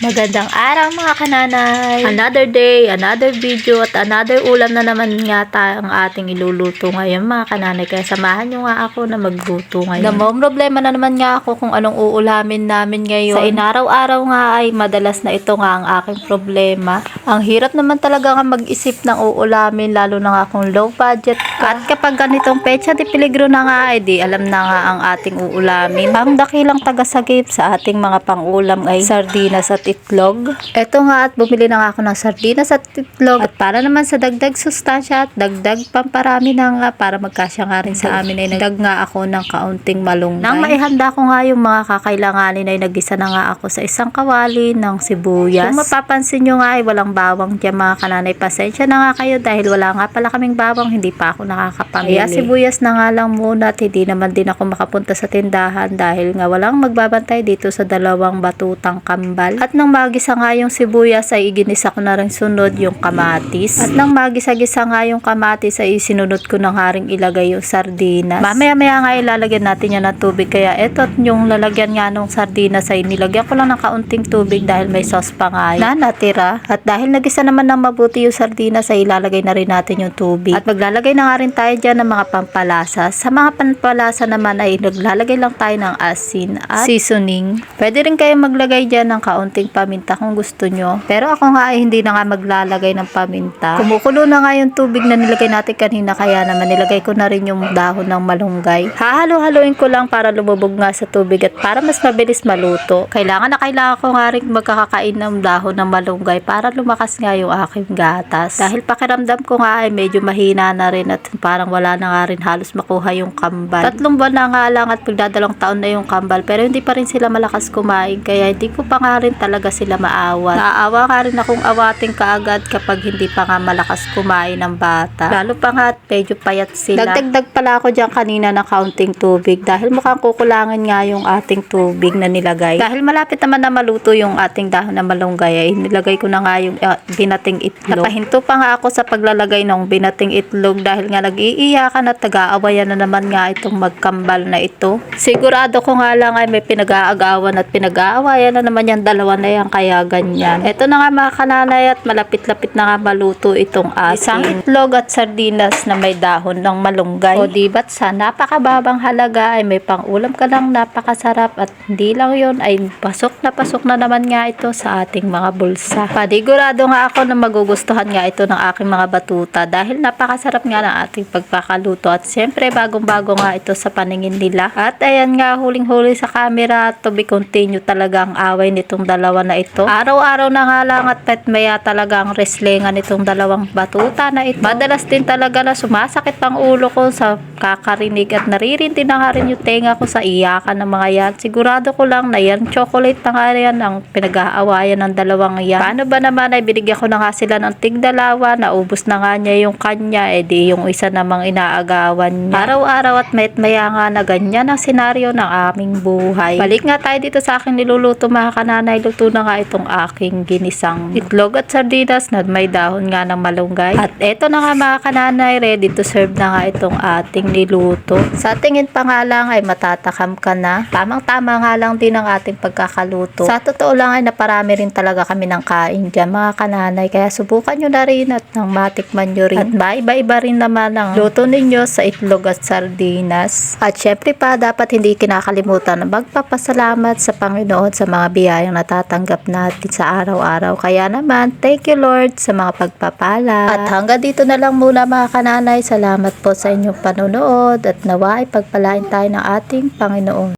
Magandang araw mga kananay. Another day, another video at another ulam na naman yata ang ating iluluto ngayon mga kananay. Kaya samahan nyo nga ako na magluto ngayon. Namang problema na naman nga ako kung anong uulamin namin ngayon. Sa inaraw-araw nga ay madalas na ito nga ang aking problema. Ang hirap naman talaga nga mag-isip ng uulamin lalo na nga kung low budget ka. At kapag ganitong pecha de peligro na nga ay di alam na nga ang ating uulamin. Ang dakilang tagasagip sa ating mga pangulam ay sardinas at itlog. Eto nga at bumili na nga ako ng sardinas at itlog. At para naman sa dagdag sustansya at dagdag pamparami na nga para magkasya nga rin sa amin ay nagdag nga ako ng kaunting malunggay. Nang maihanda ko nga yung mga kakailanganin ay nagisa na nga ako sa isang kawali ng sibuyas. Kung mapapansin nyo nga ay walang bawang dyan mga kananay. Pasensya na nga kayo dahil wala nga pala kaming bawang, hindi pa ako nakakapamili. Kaya sibuyas na nga lang muna at hindi naman din ako makapunta sa tindahan dahil nga walang magbabantay dito sa dalawang batutang kambal. At nang magisa nga yung sibuyas ay iginisa ko na rin sunod yung kamatis. At nang magisa-gisa nga yung kamatis ay sinunod ko na nga rin ilagay yung sardinas. Mamaya-maya nga ilalagyan natin yan ng tubig. Kaya eto yung lalagyan nga ng sardinas ay nilagyan ko lang ng kaunting tubig dahil may sauce pa nga na natira. At dahil nagisa naman ng mabuti yung sardinas ay ilalagay na rin natin yung tubig. At maglalagay na nga rin tayo dyan ng mga pampalasa. Sa mga pampalasa naman ay naglalagay lang tayo ng asin at seasoning. Pwede rin kayo maglagay dyan ng kaunting paminta kung gusto nyo. Pero ako nga ay hindi na nga maglalagay ng paminta. Kumukulo na nga yung tubig na nilagay natin kanina kaya naman nilagay ko na rin yung dahon ng malunggay. Hahalo-haloin ko lang para lumubog nga sa tubig at para mas mabilis maluto. Kailangan ko nga rin magkakakain ng dahon ng malunggay para lumakas nga yung aking gatas. Dahil pakiramdam ko nga ay medyo mahina na rin at parang wala na nga rin halos makuha yung kambal. 3 buwan na nga lang at magdadalawang taon na yung kambal pero hindi pa rin sila malakas kumain kaya hindi ko pa nga rin talaga sila maawat. Naaawa nga rin akong awating kaagad kapag hindi pa nga malakas kumain ng bata. Lalo pa nga at medyo payat sila. Nagdagdag pala ako dyan kanina ng kaunting tubig dahil mukhang kukulangan nga yung ating tubig na nilagay. Dahil malapit naman na maluto yung ating dahon na malunggay ay nilagay ko na nga yung binating itlog. Napahinto pa nga ako sa paglalagay ng binating itlog dahil nga nag-iiyakan at nag-aawayan na naman nga itong magkambal na ito. Sigurado ko nga lang ay may pinag-aagawan at pinag-aawayan na naman yung dalawa na yan kaya ganyan. Ito na nga mga kananay at malapit-lapit na nga maluto itong isang itlog at sardinas na may dahon ng malunggay. O diba't sa napakababang halaga ay may pang-ulam ka lang napakasarap at hindi lang yun ay pasok na naman nga ito sa ating mga bulsa. Panigurado nga ako na magugustuhan nga ito ng aking mga batuta dahil napakasarap nga ng ating pagkakaluto at siyempre bagong-bago nga ito sa paningin nila. At ayan nga huling-huli sa camera to be continue talaga ang away nitong dalawa na ito. Araw-araw na nga lang at maya talaga ang wrestlingan nitong dalawang batuta na ito. Madalas din talaga na sumasakit ang ulo ko sa kakarinig at naririndi na nga rin yung tenga ko sa iyakan ng mga yan. Sigurado ko lang na yan chocolate na nga yan ang pinag-aawayan ng dalawang yan. Paano ba naman ay binigyan ko na nga sila ng tig-dalawa, naubos na nga niya yung kanya, edi yung isa namang inaagawan niya. Araw-araw at maya nga na ganyan ang senaryo ng aming buhay. Balik nga tayo dito sa aking niluluto mga kananay. Luto na nga itong aking ginisang itlog at sardinas na may dahon nga ng malunggay. At eto na nga mga kananay, ready to serve na nga itong ating niluto. Sa tingin pa nga lang ay matatakam ka na. Tamang-tama nga lang din ang ating pagkakaluto. Sa totoo lang ay naparami rin talaga kami ng kain dyan mga kananay. Kaya subukan nyo na rin at nang matikman nyo rin. At maiba-iba rin naman ang luto ninyo sa itlog at sardinas. At syempre pa dapat hindi kinakalimutan na magpapasalamat sa Panginoon sa mga biyayang natatanggap natin sa araw-araw. Kaya naman, thank you Lord sa mga pagpapala. At hanggang dito na lang muna mga kananay. Salamat po sa inyong panonood at nawa ay pagpalain tayo ng ating Panginoon.